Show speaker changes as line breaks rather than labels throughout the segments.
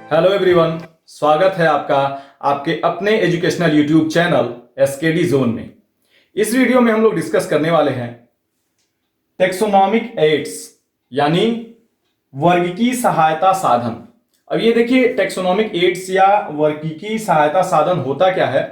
Hello everyone, स्वागत है आपका आपके अपने educational YouTube channel SKD zone में। इस वीडियो में हम लोग डिस्कस करने वाले हैं टेक्सोनॉमिक एड्स यानी वर्गीकीय सहायता साधन। अब ये देखिए, टेक्सोनॉमिक एड्स या वर्गीकीय सहायता साधन होता क्या है,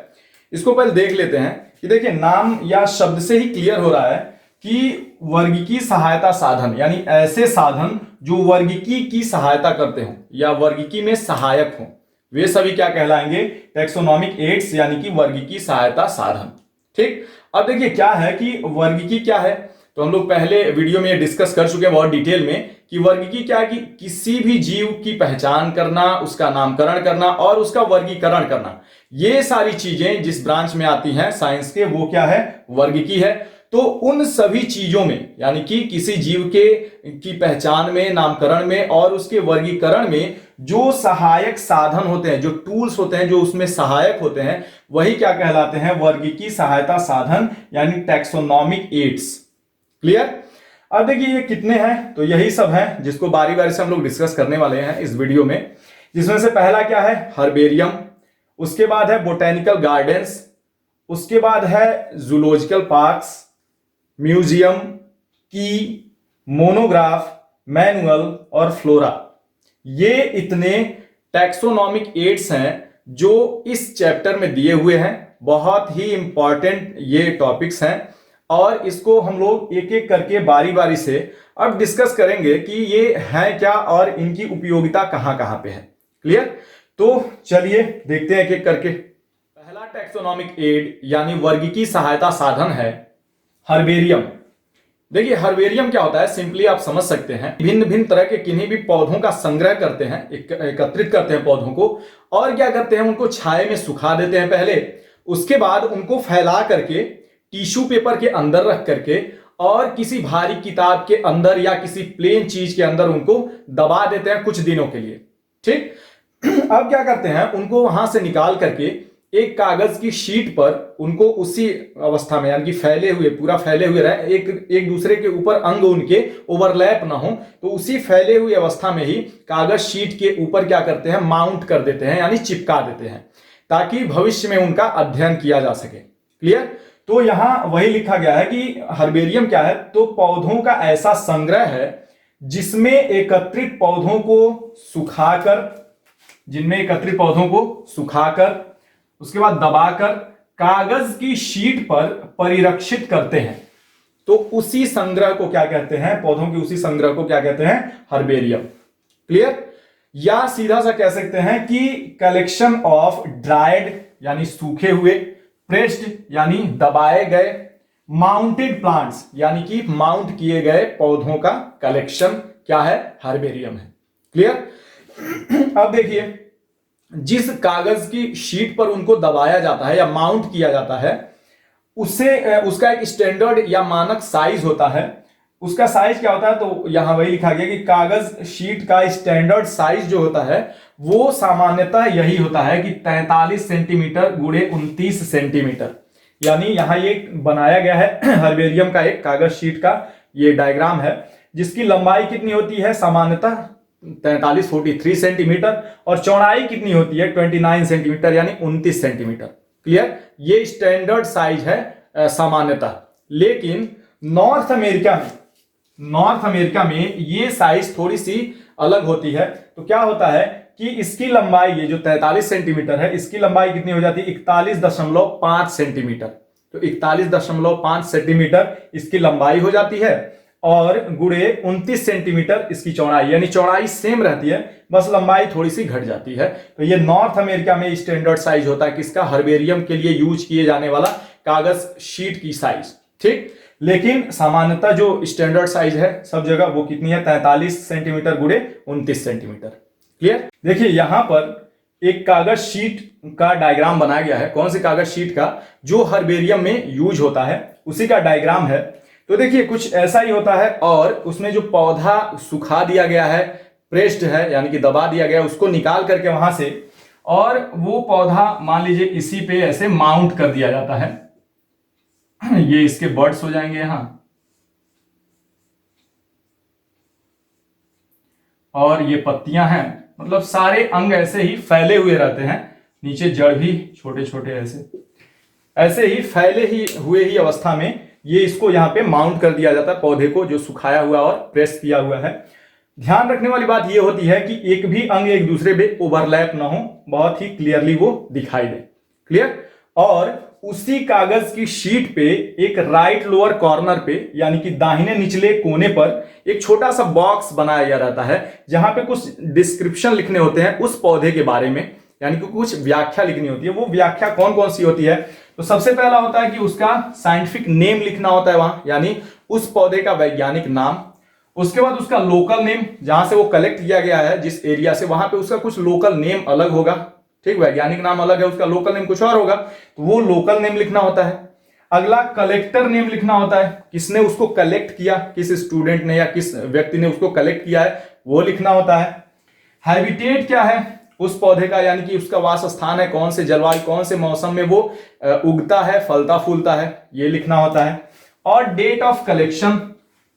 इसको पहले देख लेते हैं। कि देखिए, नाम या शब्द से ही क्लियर हो रहा है कि वर्गीकीय सहायता साधन यानी ऐसे साधन जो वर्गीकी की सहायता करते हो या वर्गीकी में सहायक हो, वे सभी क्या कहलाएंगे? टेक्सोनॉमिक एड्स यानी कि वर्गीकी सहायता साधन। ठीक, अब देखिए क्या है कि वर्गीकी क्या है, तो हम लोग पहले वीडियो में डिस्कस कर चुके हैं बहुत डिटेल में कि वर्गीकी क्या है कि किसी भी जीव की पहचान करना, उसका नामकरण करना और उसका वर्गीकरण करना। ये सारी चीजें जिस ब्रांच में आती हैं साइंस के, वो क्या है? वर्गीकी है। तो उन सभी चीजों में यानी कि किसी जीव के की पहचान में, नामकरण में और उसके वर्गीकरण में जो सहायक साधन होते हैं, जो टूल्स होते हैं, जो उसमें सहायक होते हैं, वही क्या कहलाते हैं? वर्गीकी सहायता साधन यानी टैक्सोनॉमिक एड्स। क्लियर? अब देखिए ये कितने हैं, तो यही सब हैं जिसको बारी बारी से हम लोग डिस्कस करने वाले हैं इस वीडियो में। जिसमें से पहला क्या है? हर्बेरियम। उसके बाद है बोटेनिकल गार्डन्स। उसके बाद है जूलॉजिकल पार्क्स, म्यूजियम, की, मोनोग्राफ, मैनुअल और फ्लोरा। ये इतने टैक्सोनॉमिक एड्स हैं जो इस चैप्टर में दिए हुए हैं। बहुत ही इंपॉर्टेंट ये टॉपिक्स हैं और इसको हम लोग एक एक करके बारी बारी से अब डिस्कस करेंगे कि ये हैं क्या और इनकी उपयोगिता कहां कहां पे है। क्लियर? तो चलिए देखते हैं एक एक करके। पहला टैक्सोनॉमिक एड यानी वर्गीकी सहायता साधन है हर्बेरियम। देखिए हर्बेरियम क्या होता है, सिंपली आप समझ सकते हैं, भिन्न भिन्न तरह के किन्हीं भी पौधों का संग्रह करते हैं, एकत्रित करते हैं पौधों को, और क्या करते हैं? उनको छाया में सुखा देते हैं पहले। उसके बाद उनको फैला करके टिश्यू पेपर के अंदर रख करके और किसी भारी किताब के अंदर या किसी प्लेन चीज के अंदर उनको दबा देते हैं कुछ दिनों के लिए। ठीक, अब क्या करते हैं? उनको वहां से निकाल करके एक कागज की शीट पर उनको उसी अवस्था में यानी कि फैले हुए, पूरा फैले हुए रहे, एक दूसरे के ऊपर अंग उनके ओवरलैप ना हो, तो उसी फैले हुई अवस्था में ही कागज शीट के ऊपर क्या करते हैं? माउंट कर देते हैं यानी चिपका देते हैं, ताकि भविष्य में उनका अध्ययन किया जा सके। क्लियर? तो यहां वही लिखा गया है कि हर्बेरियम क्या है, तो पौधों का ऐसा संग्रह है जिसमें एकत्रित पौधों को सुखाकर, उसके बाद दबाकर कागज की शीट पर परिरक्षित करते हैं। तो उसी संग्रह को क्या कहते हैं? पौधों की उसी संग्रह को क्या कहते हैं? हर्बेरियम। क्लियर? या सीधा सा कह सकते हैं कि कलेक्शन ऑफ ड्राइड यानी सूखे हुए, प्रेस्ड यानी दबाए गए, माउंटेड प्लांट्स यानी कि माउंट किए गए पौधों का कलेक्शन क्या है? हर्बेरियम है। क्लियर? अब देखिए, जिस कागज की शीट पर उनको दबाया जाता है या माउंट किया जाता है, उसका एक स्टैंडर्ड या मानक साइज होता है। उसका साइज क्या होता है? तो यहां वही लिखा गया कि कागज शीट का स्टैंडर्ड साइज जो होता है वो सामान्यतः यही होता है कि 43 सेंटीमीटर गुणे 29 सेंटीमीटर। यानी यहां ये बनाया गया है हर्बेरियम का एक कागज शीट का ये डायग्राम है, जिसकी लंबाई कितनी होती है? सामान्यतः 43 सेंटीमीटर, और चौड़ाई कितनी होती है? 29 सेंटीमीटर यानी 29 सेंटीमीटर। क्लियर? ये स्टैंडर्ड साइज है सामान्यतः। लेकिन नॉर्थ अमेरिका में ये साइज थोड़ी सी अलग होती है। तो क्या होता है कि इसकी लंबाई, ये जो 43 सेंटीमीटर है, इसकी लंबाई कितनी हो जाती है? 41.5 सेंटीमीटर। तो 41.5 सेंटीमीटर इसकी लंबाई हो जाती है और गुणे 29 सेंटीमीटर इसकी चौड़ाई, यानी चौड़ाई सेम रहती है, बस लंबाई थोड़ी सी घट जाती है। तो ये नॉर्थ अमेरिका में स्टैंडर्ड साइज होता है किसका? हर्बेरियम के लिए यूज किए जाने वाला कागज शीट की साइज। ठीक, लेकिन सामान्यतः जो स्टैंडर्ड साइज है सब जगह वो कितनी है? 43 सेंटीमीटर गुणे 29 सेंटीमीटर। क्लियर? देखिए यहां पर एक कागज शीट का डायग्राम बनाया गया है। कौन सी कागज शीट का? जो हर्बेरियम में यूज होता है उसी का डायग्राम है। तो देखिए कुछ ऐसा ही होता है, और उसमें जो पौधा सुखा दिया गया है, प्रेस्ड है यानी कि दबा दिया गया, उसको निकाल करके वहां से, और वो पौधा मान लीजिए इसी पे ऐसे माउंट कर दिया जाता है। ये इसके बर्ड्स हो जाएंगे यहां, और ये पत्तियां हैं, मतलब सारे अंग ऐसे ही फैले हुए रहते हैं, नीचे जड़ भी छोटे छोटे ऐसे ही फैले ही हुए ही अवस्था में ये इसको यहाँ पे माउंट कर दिया जाता है, पौधे को जो सुखाया हुआ और प्रेस किया हुआ है। ध्यान रखने वाली बात ये होती है कि एक भी अंग एक दूसरे पे ओवरलैप ना हो, बहुत ही क्लियरली वो दिखाई दे। क्लियर। और उसी कागज की शीट पे एक राइट लोअर कॉर्नर पे यानी कि दाहिने निचले कोने पर एक छोटा सा बॉक्स बनाया गया रहता है, जहां पे कुछ डिस्क्रिप्शन लिखने होते हैं उस पौधे के बारे में, यानी कि कुछ व्याख्या लिखनी होती है। वो व्याख्या कौन कौन सी होती है? तो सबसे पहला होता है कि उसका साइंटिफिक नेम लिखना होता है वहां, यानी उस पौधे का वैज्ञानिक नाम। उसके बाद उसका लोकल नेम, जहां से वो कलेक्ट किया गया है जिस एरिया से, वहां पे उसका कुछ लोकल नेम अलग होगा। ठीक, वैज्ञानिक नाम अलग है, उसका लोकल नेम कुछ और होगा, तो वो लोकल नेम लिखना होता है। अगला कलेक्टर नेम लिखना होता है, किसने उसको कलेक्ट किया, किस स्टूडेंट ने या किस व्यक्ति ने उसको कलेक्ट किया है, वो लिखना होता है। हैबिटेट क्या है उस पौधे का, यानी कि उसका वास स्थान है, कौन से जलवायु कौन से मौसम में वो उगता है, फलता फूलता है, ये लिखना होता है। और date of collection,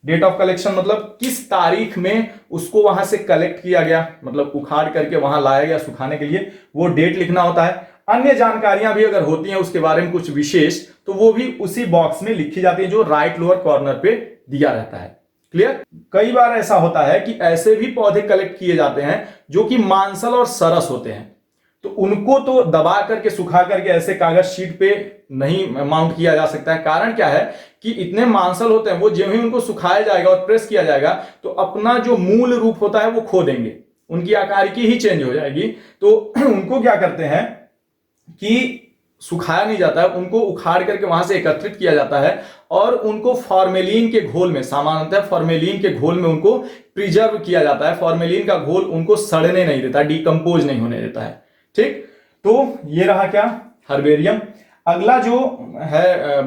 date of collection मतलब किस तारीख में उसको वहां से कलेक्ट किया गया, मतलब उखाड़ करके वहां लाया गया सुखाने के लिए, वो डेट लिखना होता है। अन्य जानकारियां भी अगर होती हैं उसके बारे में कुछ विशेष, तो वो भी उसी बॉक्स में लिखी जाती है जो राइट लोअर कॉर्नर पे दिया रहता है। क्लियर। कई बार ऐसा होता है कि ऐसे भी पौधे कलेक्ट किए जाते हैं जो कि मांसल और सरस होते हैं, तो उनको तो दबा करके सुखा करके ऐसे कागज शीट पे नहीं माउंट किया जा सकता है। कारण क्या है कि इतने मांसल होते हैं, वो जो ही उनको सुखाया जाएगा और प्रेस किया जाएगा तो अपना जो मूल रूप होता है वो खो देंगे, उनकी आकार की ही चेंज हो जाएगी। तो उनको क्या करते हैं कि सुखाया नहीं जाता है, उनको उखाड़ करके वहां से एकत्रित किया जाता है और उनको फॉर्मेलिन के घोल में, सामान्यतः फॉर्मेलिन के घोल में उनको प्रिजर्व किया जाता है। फॉर्मेलिन का घोल उनको सड़ने नहीं देता, डिकम्पोज नहीं होने देता है। ठीक, तो ये रहा क्या, हर्बेरियम। अगला जो है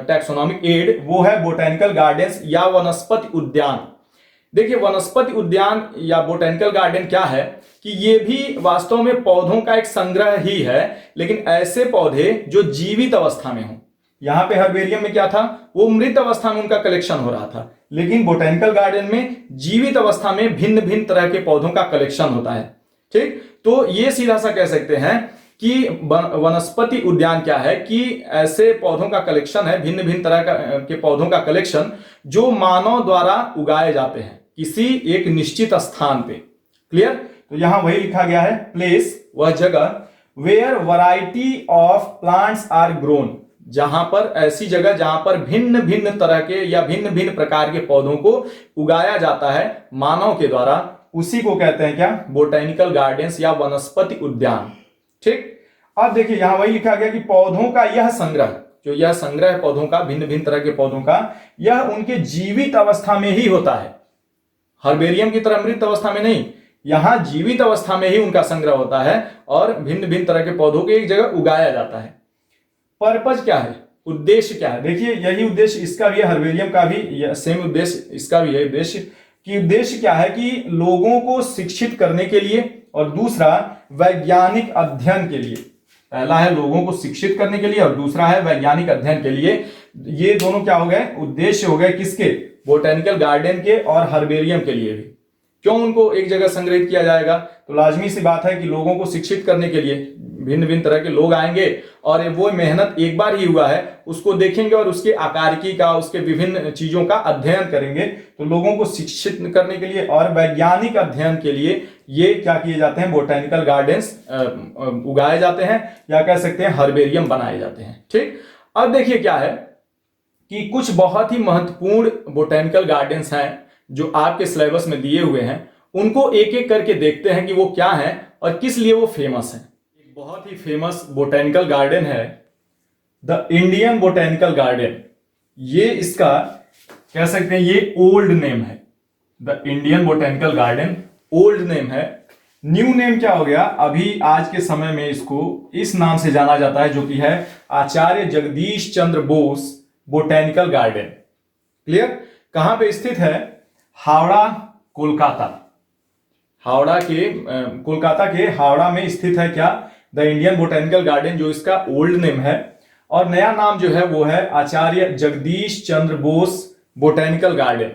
टैक्सोनॉमिक एड, वो है बोटेनिकल गार्डन्स या वनस्पति उद्यान। देखिए वनस्पति उद्यान या बोटेनिकल गार्डन क्या है कि ये भी वास्तव में पौधों का एक संग्रह ही है, लेकिन ऐसे पौधे जो जीवित अवस्था में हों। यहां पे हर्बेरियम में क्या था, वो मृत अवस्था में उनका कलेक्शन हो रहा था, लेकिन बोटेनिकल गार्डन में जीवित अवस्था में भिन्न भिन्न तरह के पौधों का कलेक्शन होता है। ठीक, तो ये सीधा सा कह सकते हैं कि वनस्पति उद्यान क्या है कि ऐसे पौधों का कलेक्शन है, भिन्न भिन्न तरह के पौधों का कलेक्शन जो मानव द्वारा उगाए जाते हैं किसी एक निश्चित स्थान पे। क्लियर। तो यहां वही लिखा गया है, प्लेस वह जगह, where variety of plants are grown, जहां पर ऐसी जगह जहां पर भिन्न भिन्न तरह के या भिन्न भिन्न प्रकार के पौधों को उगाया जाता है मानव के द्वारा, उसी को कहते हैं क्या, बोटेनिकल गार्डन्स या वनस्पति उद्यान। ठीक, अब देखिए यहां वही लिखा गया कि पौधों का यह संग्रह, जो यह संग्रह है पौधों का, भिन्न भिन्न तरह के पौधों का, यह उनके जीवित अवस्था में ही होता है। हर्बेरियम की तरह मृत अवस्था में नहीं, यहां जीवित अवस्था में ही उनका संग्रह होता है और भिन्न भिन्न तरह के पौधों को एक जगह उगाया जाता है। पर्पज क्या है, उद्देश्य क्या है? देखिए यही उद्देश्य इसका भी है, हर्बेरियम का भी सेम उद्देश्य इसका भी है। उद्देश्य कि उद्देश्य क्या है कि लोगों को शिक्षित करने के लिए और दूसरा वैज्ञानिक अध्ययन के लिए। पहला है लोगों को शिक्षित करने के लिए और दूसरा है वैज्ञानिक अध्ययन के लिए। ये दोनों क्या हो गए, उद्देश्य हो गए किसके, बोटेनिकल गार्डन के और हर्बेरियम के लिए भी। क्यों उनको एक जगह संग्रहित किया जाएगा, तो लाजमी सी बात है कि लोगों को शिक्षित करने के लिए भिन्न भिन्न तरह के लोग आएंगे और वो मेहनत एक बार ही हुआ है उसको देखेंगे और उसके आकारिकी का, उसके विभिन्न चीजों का अध्ययन करेंगे। तो लोगों को शिक्षित करने के लिए और वैज्ञानिक अध्ययन के लिए ये क्या किए जाते हैं, बोटेनिकल गार्डन्स उगाए जाते हैं या कह सकते हैं हर्बेरियम बनाए जाते हैं। ठीक, अब देखिए क्या है कि कुछ बहुत ही महत्वपूर्ण बोटेनिकल गार्डन्स हैं जो आपके सिलेबस में दिए हुए हैं, उनको एक एक करके देखते हैं कि वो क्या हैं और किस लिए वो फेमस हैं। एक बहुत ही फेमस बोटेनिकल गार्डन है द इंडियन बोटेनिकल गार्डन। ये इसका कह सकते हैं ये ओल्ड नेम है, the Indian botanical garden old name है। न्यू नेम क्या हो गया, अभी आज के समय में इसको इस नाम से जाना जाता है जो कि है आचार्य Jagdish Chandra Bose botanical garden. Clear. कहां पे स्थित है, हावड़ा कोलकाता। हावड़ा के कोलकाता के हावड़ा में स्थित है क्या, द इंडियन बोटेनिकल गार्डन, जो इसका ओल्ड नेम है। और नया नाम जो है वो है आचार्य जगदीश चंद्र बोस बोटेनिकल गार्डन।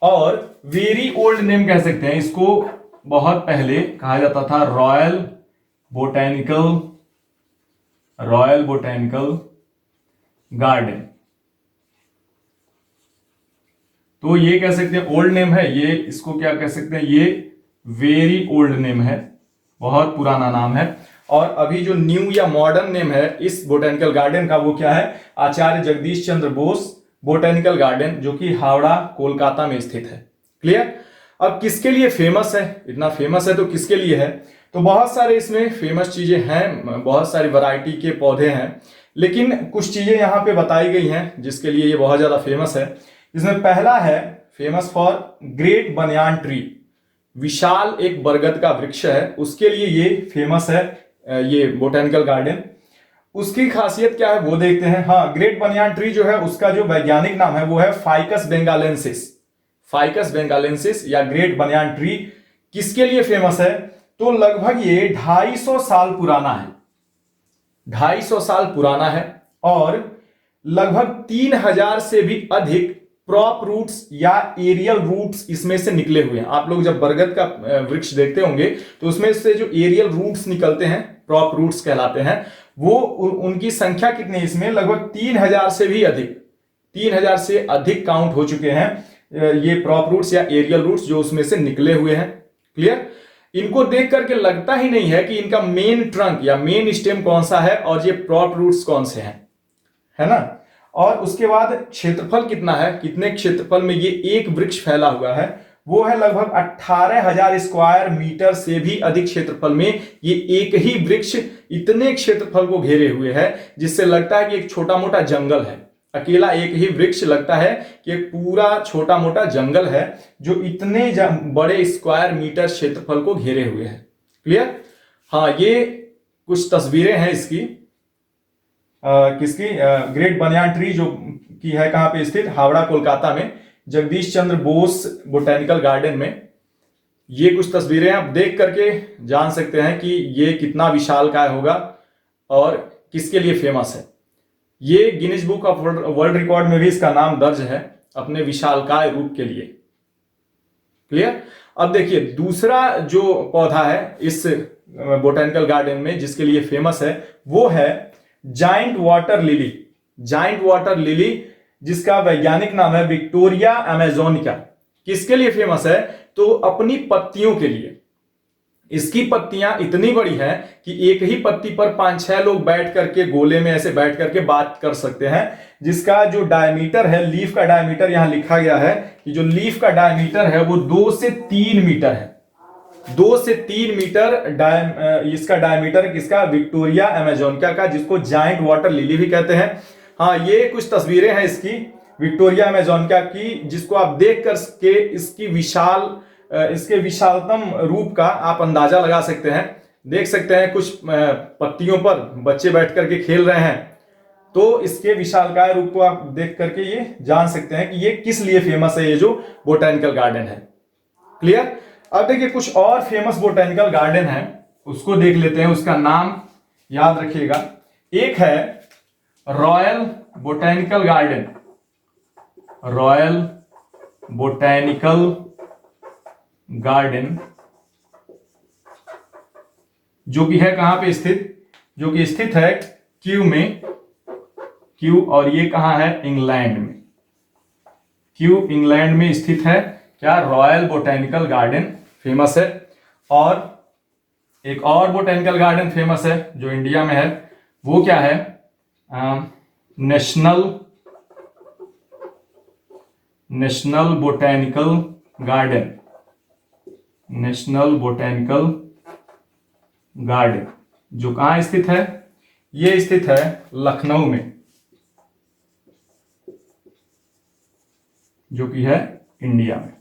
और वेरी ओल्ड नेम कह सकते हैं इसको, बहुत पहले कहा जाता था रॉयल बोटेनिकल गार्डन। तो ये कह सकते हैं ओल्ड नेम है, ये इसको क्या कह सकते हैं, ये वेरी ओल्ड नेम है, बहुत पुराना नाम है। और अभी जो न्यू या मॉडर्न नेम है इस बोटेनिकल गार्डन का वो क्या है, आचार्य जगदीश चंद्र बोस बोटेनिकल गार्डन, जो कि हावड़ा कोलकाता में स्थित है। क्लियर। अब किसके लिए फेमस है, इतना फेमस है तो किसके लिए है, तो बहुत सारे इसमें फेमस चीजें हैं, बहुत सारी वैरायटी के पौधे हैं, लेकिन कुछ चीजें यहां पे बताई गई हैं जिसके लिए ये बहुत ज्यादा फेमस है। इसमें पहला है famous for great banyan tree, विशाल एक बरगद का वृक्ष है, उसके लिए ये फेमस है ये बोटेनिकल गार्डन। उसकी खासियत क्या है वो देखते हैं। हाँ, ग्रेट बनियान ट्री जो है उसका जो वैज्ञानिक नाम है वो है फाइकस बेंगालेंसिस या ग्रेट बनियान ट्री। किसके लिए फेमस है, तो लगभग ये 250 साल पुराना है, 250 साल पुराना है, और लगभग 3000 से भी अधिक प्रॉप रूट्स या एरियल रूट्स इसमें से निकले हुए हैं। आप लोग जब बरगद का वृक्ष देखते होंगे तो उसमें से जो एरियल रूट्स निकलते हैं, प्रॉप रूट्स कहलाते हैं, वो उनकी संख्या कितनी है इसमें, लगभग 3000 से भी अधिक, 3000 से अधिक काउंट हो चुके हैं ये प्रॉप रूट्स या एरियल रूट्स जो उसमें से निकले हुए हैं। क्लियर। इनको देख करके लगता ही नहीं है कि इनका मेन ट्रंक या मेन स्टेम कौन सा है और ये प्रॉप रूट्स कौन से हैं, है ना। और उसके बाद क्षेत्रफल कितना है, कितने क्षेत्रफल में ये एक वृक्ष फैला हुआ है, वो है लगभग 18,000 स्क्वायर मीटर से भी अधिक क्षेत्रफल में ये एक ही वृक्ष इतने क्षेत्रफल को घेरे हुए है, जिससे लगता है कि एक छोटा मोटा जंगल है। अकेला एक ही वृक्ष लगता है कि एक पूरा छोटा मोटा जंगल है जो इतने बड़े स्क्वायर मीटर क्षेत्रफल को घेरे हुए है। क्लियर। हाँ, ये कुछ तस्वीरें हैं इसकी किसकी, ग्रेट बनियान ट्री जो की है कहां पे स्थित, हावड़ा कोलकाता में, जगदीश चंद्र बोस बोटेनिकल गार्डन में। ये कुछ तस्वीरें आप देख करके जान सकते हैं कि ये कितना विशालकाय होगा और किसके लिए फेमस है। ये Guinness book of world record में भी इसका नाम दर्ज है अपने विशालकाय रूप के लिए। क्लियर। अब देखिए दूसरा जो पौधा है इस बोटेनिकल गार्डन में जिसके लिए फेमस है वो है जाइंट वाटर लिली, जिसका वैज्ञानिक नाम है विक्टोरिया अमेजोनिका। किसके लिए फेमस है, तो अपनी पत्तियों के लिए। इसकी पत्तियां इतनी बड़ी हैं कि एक ही पत्ती पर 5-6 लोग बैठ करके गोले में ऐसे बैठ करके बात कर सकते हैं, जिसका जो डायमीटर है, लीफ का डायमीटर यहां लिखा गया है कि जो लीफ का डायमीटर है वो 2 से 3 मीटर है, 2 से 3 मीटर इसका डायमीटर किसका, विक्टोरिया अमेजोनिका का, जिसको जाइंट वाटर लिली भी कहते हैं। हाँ, ये कुछ तस्वीरें हैं इसकी विक्टोरिया अमेजोनिका की, जिसको आप देख कर के इसके विशालतम रूप का आप अंदाजा लगा सकते हैं। देख सकते हैं कुछ पत्तियों पर बच्चे बैठ करके खेल रहे हैं, तो इसके विशालकाय रूप को आप देख करके ये जान सकते हैं कि ये किस लिए फेमस है, ये जो बोटेनिकल गार्डन है। क्लियर। अब देखिए कुछ और फेमस बोटेनिकल गार्डन है, उसको देख लेते हैं, उसका नाम याद रखिएगा। एक है रॉयल बोटेनिकल गार्डन, जो कि है कहां पे स्थित, जो कि स्थित है क्यू, और ये कहां है, इंग्लैंड में। इंग्लैंड में स्थित है क्या, रॉयल बोटेनिकल गार्डन फेमस है। और एक और बोटेनिकल गार्डन फेमस है जो इंडिया में है, वो क्या है, नेशनल बोटेनिकल गार्डन, जो कहां स्थित है, ये स्थित है लखनऊ में, जो कि है इंडिया में।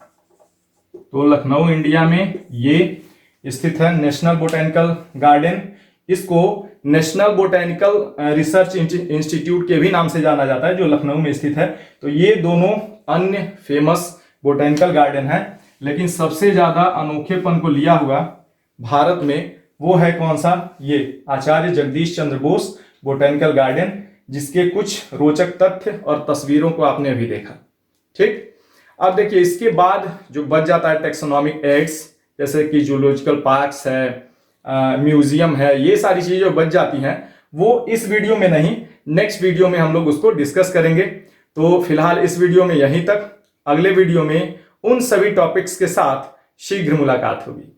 तो लखनऊ इंडिया में ये स्थित है नेशनल बोटेनिकल गार्डन। इसको नेशनल बोटेनिकल रिसर्च इंस्टीट्यूट के भी नाम से जाना जाता है, जो लखनऊ में स्थित है। तो ये दोनों अन्य फेमस बोटेनिकल गार्डन है, लेकिन सबसे ज्यादा अनोखेपन को लिया हुआ भारत में वो है कौन सा, ये आचार्य जगदीश चंद्र बोस बोटेनिकल गार्डन, जिसके कुछ रोचक तथ्य और तस्वीरों को आपने अभी देखा। ठीक। अब देखिए इसके बाद जो बच जाता है टेक्सोनॉमिक एड्स, जैसे कि जूलॉजिकल पार्क्स है, म्यूजियम है, ये सारी चीजें जो बच जाती हैं वो इस वीडियो में नहीं, नेक्स्ट वीडियो में हम लोग उसको डिस्कस करेंगे। तो फिलहाल इस वीडियो में यहीं तक, अगले वीडियो में उन सभी टॉपिक्स के साथ शीघ्र मुलाकात होगी।